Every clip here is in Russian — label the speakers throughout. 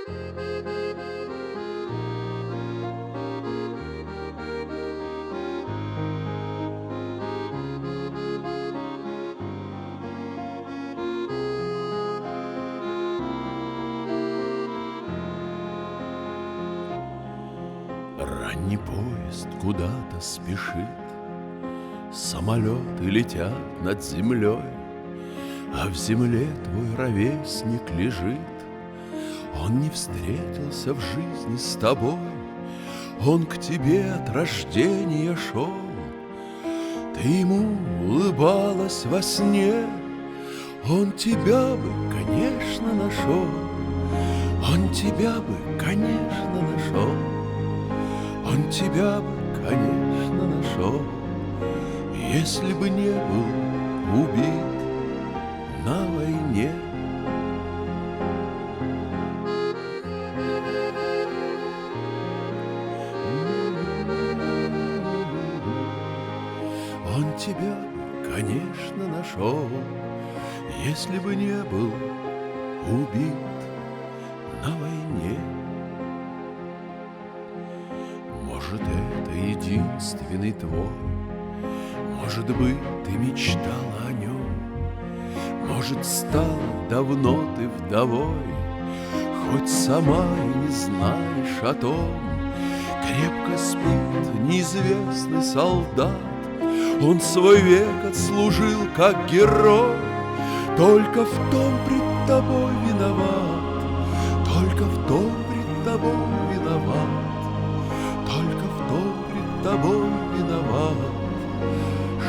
Speaker 1: Ранний поезд куда-то спешит, самолеты летят над землей, а в земле твой ровесник лежит. Он не встретился в жизни с тобой, он к тебе от рождения шел. Ты ему улыбалась во сне, он тебя бы, конечно, нашел. Он тебя бы, конечно, нашел. Он тебя бы, конечно, нашел, если бы не был убит на войне. Он тебя бы, конечно, нашел, если бы не был убит на войне. Может, это единственный твой, может быть, ты мечтала о нем, может, стала давно ты вдовой, хоть сама и не знаешь о том. Крепко спит неизвестный солдат, он свой век отслужил как герой. Только в том пред тобой виноват, только в том пред тобой виноват, только в том пред тобой виноват,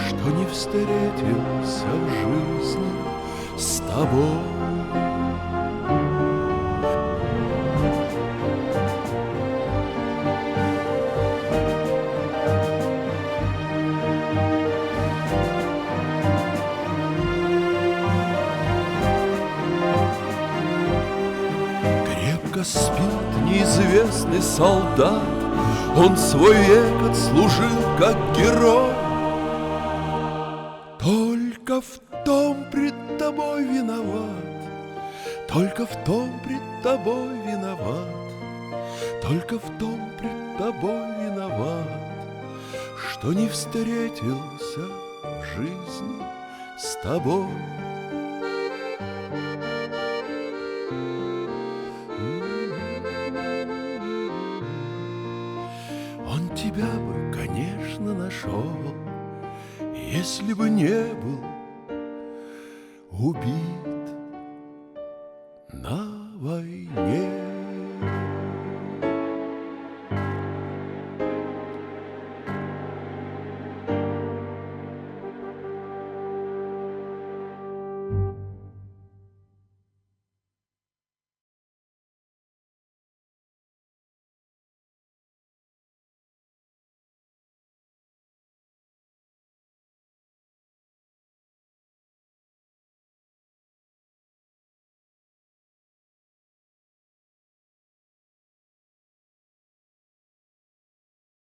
Speaker 1: что не встретился в жизни с тобой. Крепко спит неизвестный солдат, он свой век отслужил как герой. Только в том пред тобой виноват, только в том пред тобой виноват, только в том пред тобой виноват, что не встретился в жизни с тобой. Он тебя бы, конечно, нашел, если бы не был убит на войне.